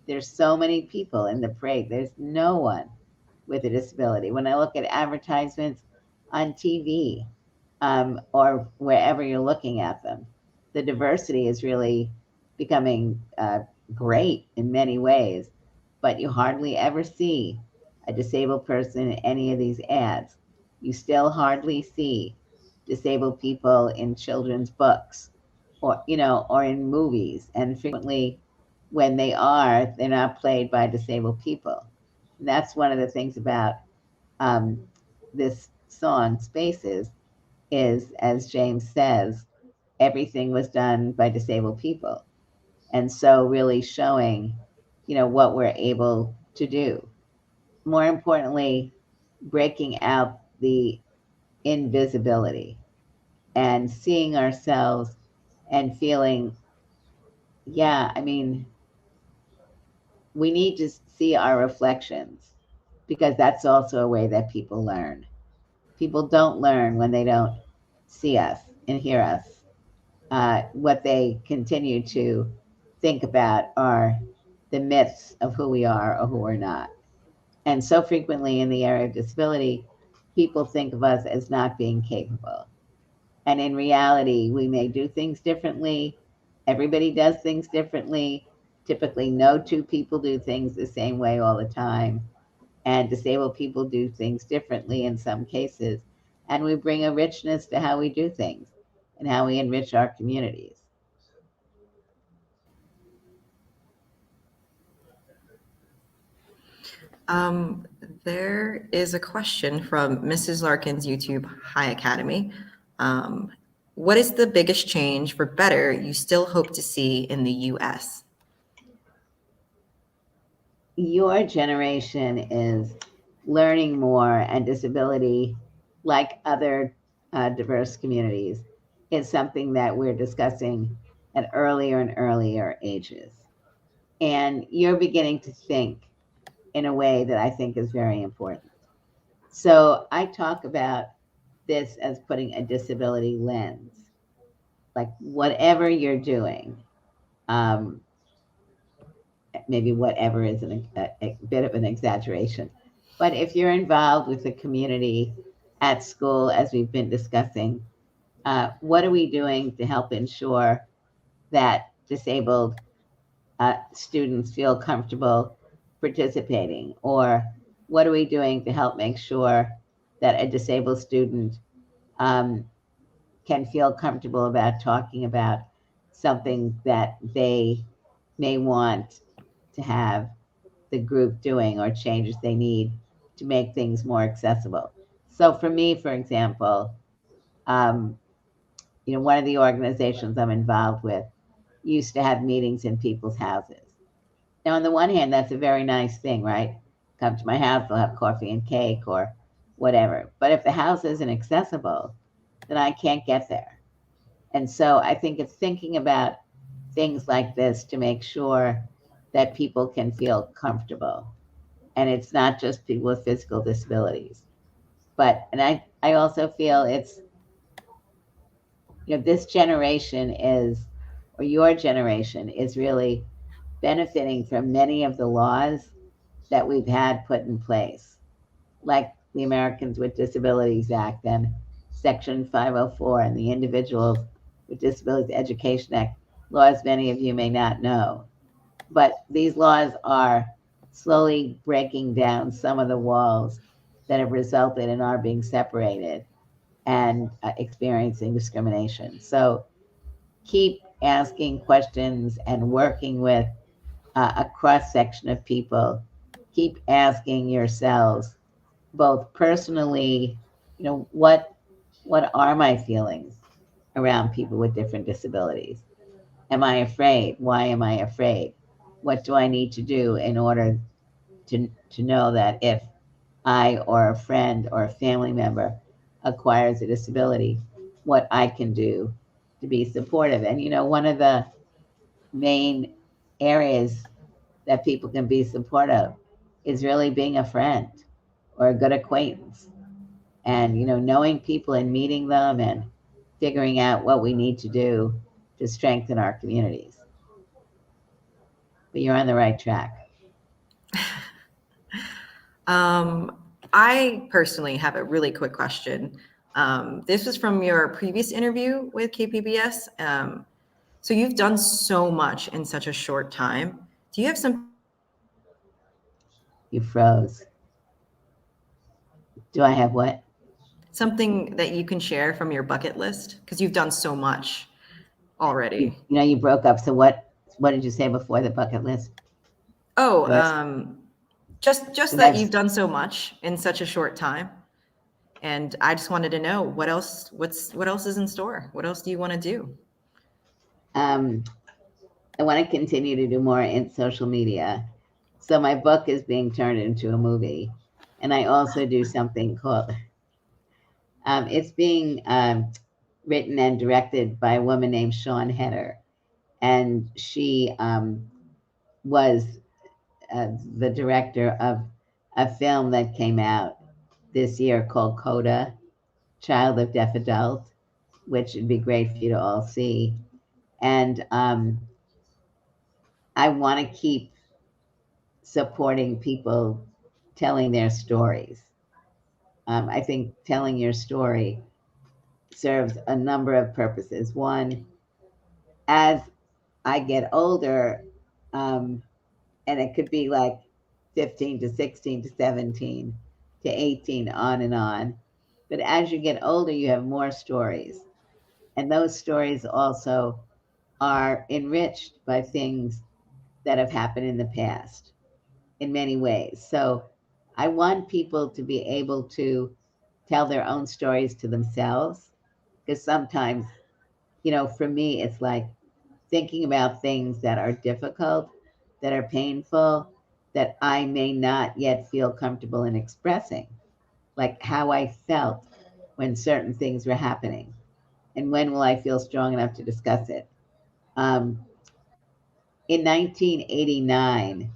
S3: There's so many people in the parade. There's no one with a disability. When I look at advertisements on TV or wherever you're looking at them, the diversity is really becoming great in many ways, but you hardly ever see a disabled person in any of these ads. You still hardly see disabled people in children's books or in movies, and frequently when they are, they're not played by disabled people. And that's one of the things about this song Spaces is, as James says, everything was done by disabled people, and so really showing what we're able to do. More importantly, breaking out the invisibility and seeing ourselves and feeling, yeah, I mean, we need to see our reflections because that's also a way that people learn. People don't learn when they don't see us and hear us. What they continue to think about are the myths of who we are or who we're not. And so frequently in the area of disability, people think of us as not being capable. And in reality, we may do things differently. Everybody does things differently. Typically, no two people do things the same way all the time. And disabled people do things differently in some cases. And we bring a richness to how we do things and how we enrich our communities.
S2: There is a question from Mrs. Larkin's YouTube High Academy. What is the biggest change for better you still hope to see in the US?
S3: Your generation is learning more, and disability, like other diverse communities, is something that we're discussing at earlier and earlier ages. And you're beginning to think in a way that I think is very important. So I talk about this as putting a disability lens, like whatever you're doing, maybe whatever is a bit of an exaggeration. But if you're involved with the community at school, as we've been discussing, what are we doing to help ensure that disabled students feel comfortable participating? Or what are we doing to help make sure that a disabled student can feel comfortable about talking about something that they may want to have the group doing or changes they need to make things more accessible. So for me, for example, um, one of the organizations I'm involved with used to have meetings in people's houses. Now, on the one hand, that's a very nice thing, right? Come to my house, we'll have coffee and cake or whatever. But if the house isn't accessible, then I can't get there. And so I think it's thinking about things like this to make sure that people can feel comfortable. And it's not just people with physical disabilities. And I also feel it's, this generation is, or your generation is really benefiting from many of the laws that we've had put in place, like the Americans with Disabilities Act and Section 504 and the Individuals with Disabilities Education Act, laws many of you may not know. But these laws are slowly breaking down some of the walls that have resulted in our being separated and experiencing discrimination. So keep asking questions and working with a cross section of people. Keep asking yourselves, both personally, what are my feelings around people with different disabilities? Am I afraid? Why am I afraid? What do I need to do in order to know that if I or a friend or a family member acquires a disability, what I can do to be supportive? And one of the main areas that people can be supportive is really being a friend or a good acquaintance, and knowing people and meeting them and figuring out what we need to do to strengthen our communities. But you're on the right track.
S2: I personally have a really quick question. This was from your previous interview with KPBS. So you've done so much in such a short time. Do you have some?
S3: You froze. Do I have what?
S2: Something that you can share from your bucket list? Because you've done so much already.
S3: You broke up. So what did you say before the bucket list?
S2: Oh, just that you've done so much in such a short time. And I just wanted to know what else is in store? What else do you want to do?
S3: I want to continue to do more in social media. So my book is being turned into a movie. And I also do something called, it's being written and directed by a woman named Sean Heder. And she was the director of a film that came out this year called Coda, Child of Deaf Adult, which would be great for you to all see. And I want to keep supporting people telling their stories. I think telling your story serves a number of purposes. One, as I get older, and it could be like 15 to 16 to 17 to 18, on and on. But as you get older, you have more stories. And those stories also are enriched by things that have happened in the past in many ways. So I want people to be able to tell their own stories to themselves, because sometimes, for me, it's like thinking about things that are difficult, that are painful, that I may not yet feel comfortable in expressing, like how I felt when certain things were happening, and when will I feel strong enough to discuss it. In 1989,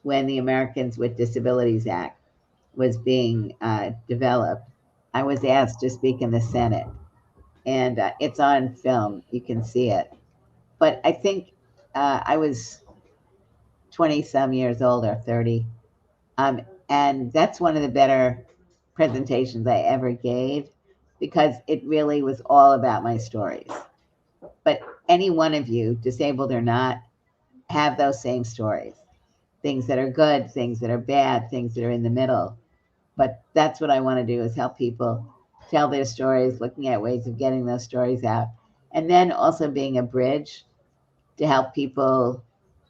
S3: when the Americans with Disabilities Act was being developed, I was asked to speak in the Senate, and it's on film. You can see it. But I think I was 20 some years old, or 30. And that's one of the better presentations I ever gave, because it really was all about my stories. But any one of you, disabled or not, have those same stories. Things that are good, things that are bad, things that are in the middle. But that's what I want to do, is help people tell their stories, looking at ways of getting those stories out. And then also being a bridge to help people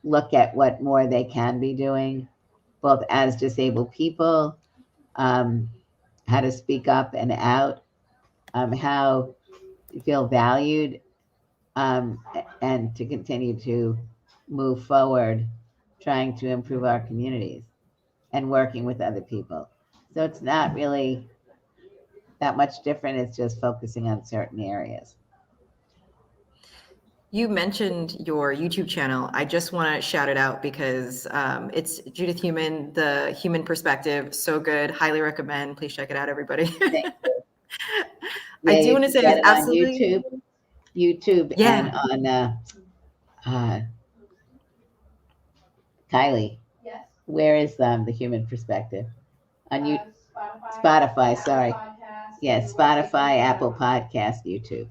S3: look at what more they can be doing, both as disabled people, how to speak up and out, how to feel valued, and to continue to move forward, trying to improve our communities and working with other people. So it's not really that much different. It's just focusing on certain areas.
S2: You mentioned your YouTube channel. I just want to shout it out because it's Judith Heumann, The Human Perspective. So good. Highly recommend. Please check it out, everybody.
S3: Thank you.
S2: I do want to say it's absolutely
S3: on YouTube,
S2: yeah.
S3: And on Kylie.
S13: Yes.
S3: Where is The Human Perspective? On you,
S13: Spotify.
S3: Spotify. Sorry.
S13: Podcast,
S3: Yes, Spotify, Apple Podcast, YouTube.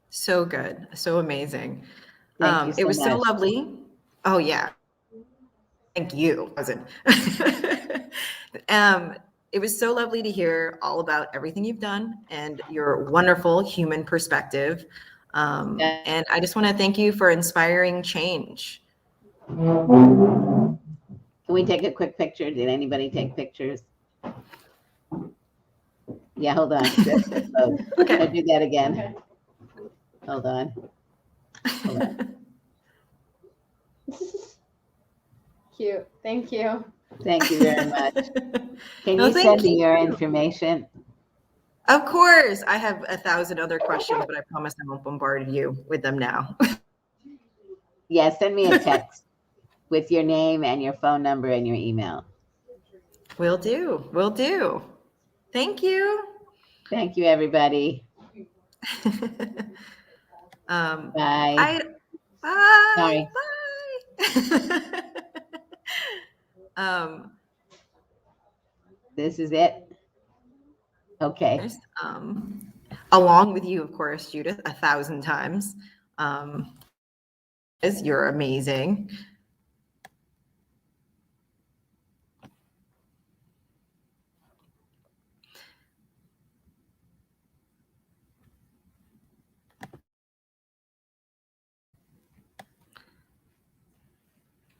S2: So good. So amazing.
S3: Thank you so
S2: It was so
S3: much.
S2: lovely. Oh yeah. Thank you, cousin. It was so lovely to hear all about everything you've done and your wonderful human perspective. And I just want to thank you for inspiring change.
S3: Can we take a quick picture? Did anybody take pictures? Yeah, hold on.
S2: Okay.
S3: I'll do that again. Hold on. Hold on.
S13: Cute. Thank you.
S3: Thank you very much. Can
S2: No,
S3: you
S2: thank
S3: send me
S2: you.
S3: your information?
S2: Of course. I have 1,000 other questions, but I promise I won't bombard you with them now.
S3: Yeah, send me a text with your name and your phone number and your email.
S2: Will do. Will do. Thank you.
S3: Thank you, everybody.
S2: Bye.
S3: Sorry.
S2: Bye.
S3: This is it. Okay.
S2: Along with you, of course, Judith, 1,000 times. You're amazing.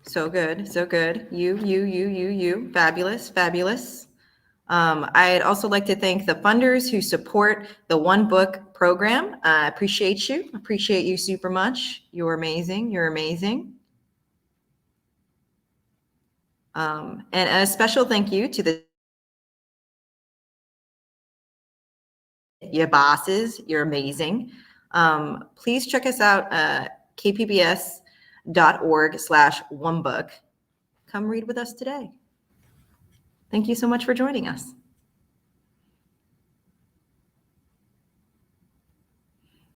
S2: So good, so good. You. Fabulous, fabulous. I'd also like to thank the funders who support the One Book program. I appreciate you. Appreciate you super much. You're amazing. You're amazing. And a special thank you to your bosses. You're amazing. Please check us out, kpbs.org/onebook. Come read with us today. Thank you so much for joining us.